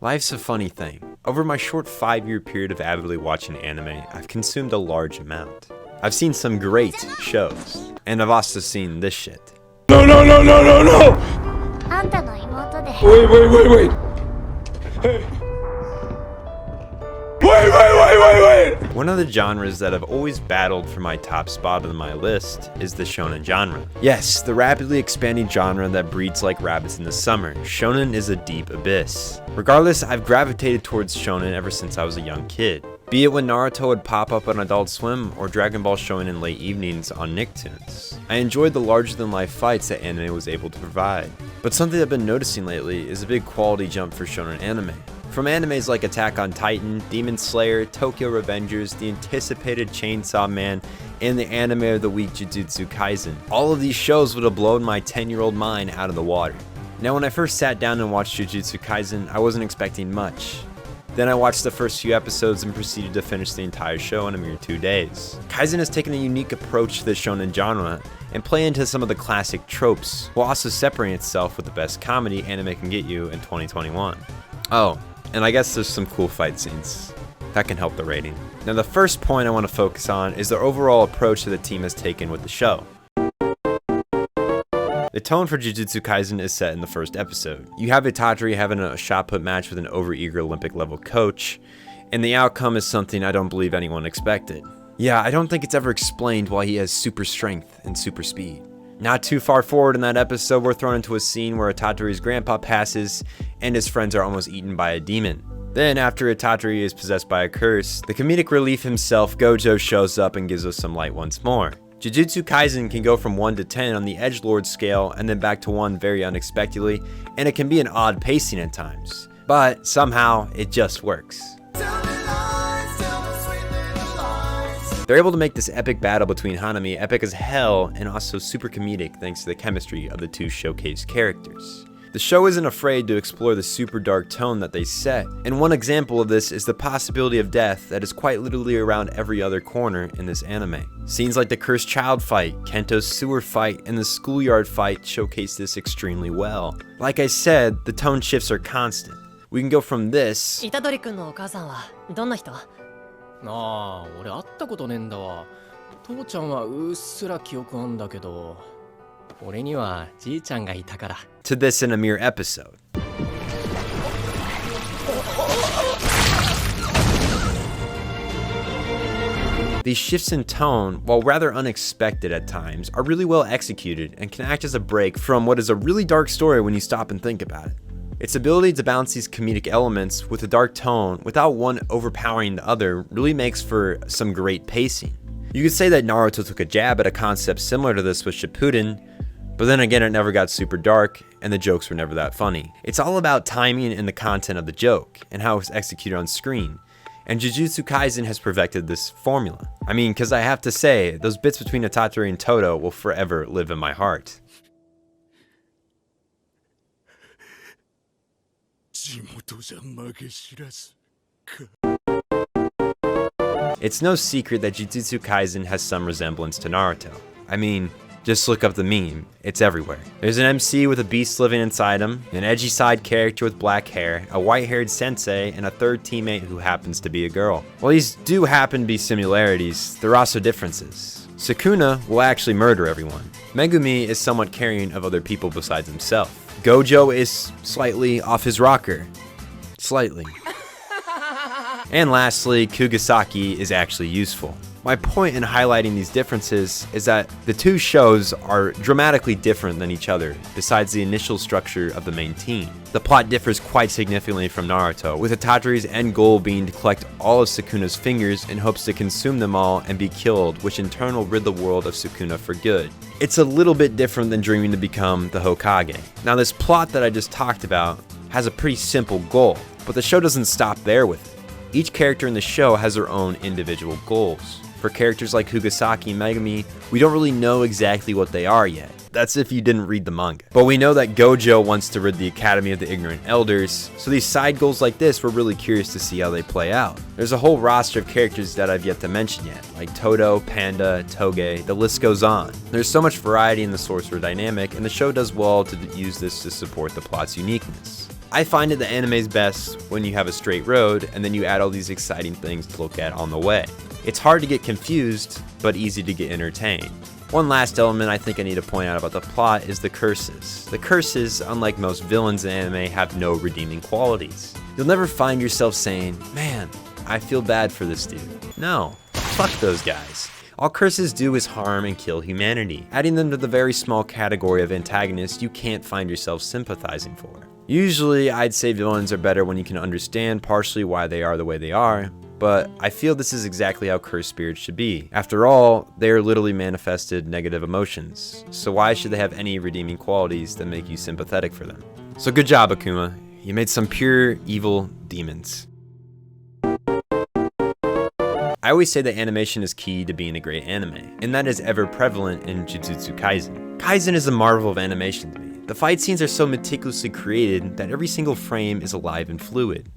Life's a funny thing. Over my short 5-year period of avidly watching anime, I've consumed a large amount. I've seen some great shows, and I've also seen this shit. No! Wait! Hey. Wait! One of the genres that I've always battled for my top spot on my list is the shonen genre. Yes, the rapidly expanding genre that breeds like rabbits in the summer. Shonen is a deep abyss. Regardless, I've gravitated towards shonen ever since I was a young kid. Be it when Naruto would pop up on Adult Swim or Dragon Ball Shonen in late evenings on Nicktoons. I enjoyed the larger-than-life fights that anime was able to provide. But something I've been noticing lately is a big quality jump for shonen anime. From animes like Attack on Titan, Demon Slayer, Tokyo Revengers, the anticipated Chainsaw Man, and the anime of the week Jujutsu Kaisen. All of these shows would have blown my 10-year-old mind out of the water. Now when I first sat down and watched Jujutsu Kaisen, I wasn't expecting much. Then I watched the first few episodes and proceeded to finish the entire show in a mere 2 days. Kaisen has taken a unique approach to the shonen genre and play into some of the classic tropes, while also separating itself with the best comedy anime can get you in 2021. Oh, and I guess there's some cool fight scenes. That can help the rating. Now the first point I want to focus on is the overall approach that the team has taken with the show. The tone for Jujutsu Kaisen is set in the first episode. You have Itachi having a shot put match with an overeager Olympic level coach, and the outcome is something I don't believe anyone expected. Yeah, I don't think it's ever explained why he has super strength and super speed. Not too far forward in that episode, we're thrown into a scene where Itachi's grandpa passes and his friends are almost eaten by a demon. Then, after Itachi is possessed by a curse, the comedic relief himself, Gojo, shows up and gives us some light once more. Jujutsu Kaisen can go from 1 to 10 on the edgelord scale and then back to 1 very unexpectedly, and it can be an odd pacing at times. But somehow, it just works. They're able to make this epic battle between Hanami epic as hell and also super comedic thanks to the chemistry of the two showcased characters. The show isn't afraid to explore the super dark tone that they set, and one example of this is the possibility of death that is quite literally around every other corner in this anime. Scenes like the cursed child fight, Kento's sewer fight, and the schoolyard fight showcase this extremely well. Like I said, the tone shifts are constant. We can go from this 俺会ったことねえんだわ。父ちゃんはうっすら記憶あんだけど、俺にはじいちゃんがいたから。 to this in a mere episode. These shifts in tone, while rather unexpected at times, are really well executed and can act as a break from what is a really dark story when you stop and think about it. Its ability to balance these comedic elements with a dark tone without one overpowering the other really makes for some great pacing. You could say that Naruto took a jab at a concept similar to this with Shippuden, but then again it never got super dark and the jokes were never that funny. It's all about timing and the content of the joke and how it's executed on screen. And Jujutsu Kaisen has perfected this formula. I mean, cause I have to say, those bits between Itachi and Todo will forever live in my heart. It's no secret that Jujutsu Kaisen has some resemblance to Naruto. I mean, just look up the meme, it's everywhere. There's an MC with a beast living inside him, an edgy side character with black hair, a white-haired sensei, and a third teammate who happens to be a girl. While these do happen to be similarities, there are also differences. Sukuna will actually murder everyone. Megumi is somewhat caring of other people besides himself. Gojo is slightly off his rocker. Slightly. And lastly, Kugisaki is actually useful. My point in highlighting these differences is that the two shows are dramatically different than each other, besides the initial structure of the main team. The plot differs quite significantly from Naruto, with Itachi's end goal being to collect all of Sukuna's fingers in hopes to consume them all and be killed, which in turn will rid the world of Sukuna for good. It's a little bit different than dreaming to become the Hokage. Now this plot that I just talked about has a pretty simple goal, but the show doesn't stop there with it. Each character in the show has their own individual goals. For characters like Kugisaki and Megumi, we don't really know exactly what they are yet. That's if you didn't read the manga. But we know that Gojo wants to rid the Academy of the Ignorant Elders, so these side goals like this, we're really curious to see how they play out. There's a whole roster of characters that I've yet to mention yet, like Todo, Panda, Toge, the list goes on. There's so much variety in the sorcerer dynamic, and the show does well to use this to support the plot's uniqueness. I find that the anime's best when you have a straight road and then you add all these exciting things to look at on the way. It's hard to get confused, but easy to get entertained. One last element I think I need to point out about the plot is the curses. The curses, unlike most villains in anime, have no redeeming qualities. You'll never find yourself saying, man, I feel bad for this dude. No, fuck those guys. All curses do is harm and kill humanity. Adding them to the very small category of antagonists you can't find yourself sympathizing for. Usually, I'd say villains are better when you can understand partially why they are the way they are, but I feel this is exactly how cursed spirits should be. After all, they are literally manifested negative emotions, so why should they have any redeeming qualities that make you sympathetic for them? So good job, Akuma. You made some pure evil demons. I always say that animation is key to being a great anime, and that is ever prevalent in Jujutsu Kaisen. Kaisen is a marvel of animation to me. The fight scenes are so meticulously created that every single frame is alive and fluid.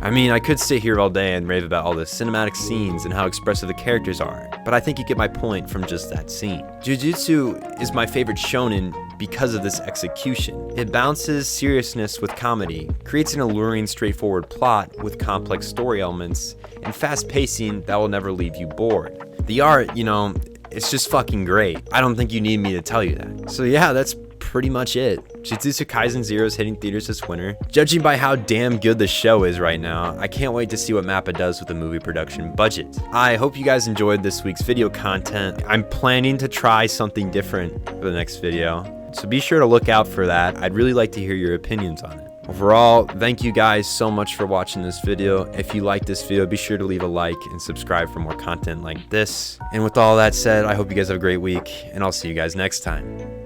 I mean, I could sit here all day and rave about all the cinematic scenes and how expressive the characters are, but I think you get my point from just that scene. Jujutsu is my favorite shonen because of this execution. It balances seriousness with comedy, creates an alluring, straightforward plot with complex story elements, and fast pacing that will never leave you bored. The art, you know, it's just fucking great. I don't think you need me to tell you that. So yeah, that's pretty much it. Jujutsu Kaisen Zero is hitting theaters this winter. Judging by how damn good the show is right now, I can't wait to see what MAPPA does with the movie production budget. I hope you guys enjoyed this week's video content. I'm planning to try something different for the next video, so be sure to look out for that. I'd really like to hear your opinions on it. Overall, thank you guys so much for watching this video. If you like this video, be sure to leave a like and subscribe for more content like this. And with all that said, I hope you guys have a great week, and I'll see you guys next time.